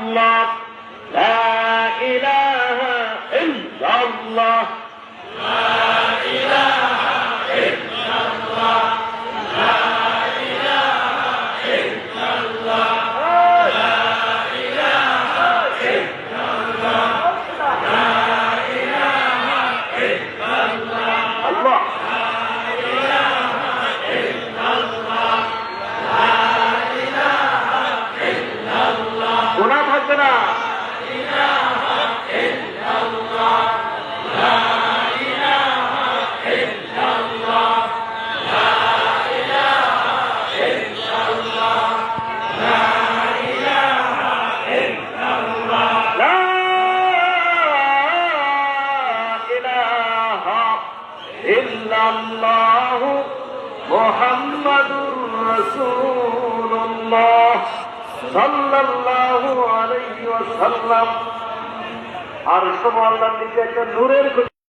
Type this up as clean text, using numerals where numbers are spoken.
ইল্লাল্লাহ লা ইলাহা ইল্লাল্লাহ গুনাহ থাকবে না। ইল্লাল্লাহু মুহাম্মাদুর রাসূলুল্লাহ সাল্লাল্লাহু আলাইহি ওয়াসাল্লাম। আর সব আল্লাহর নিচে একটা নূরের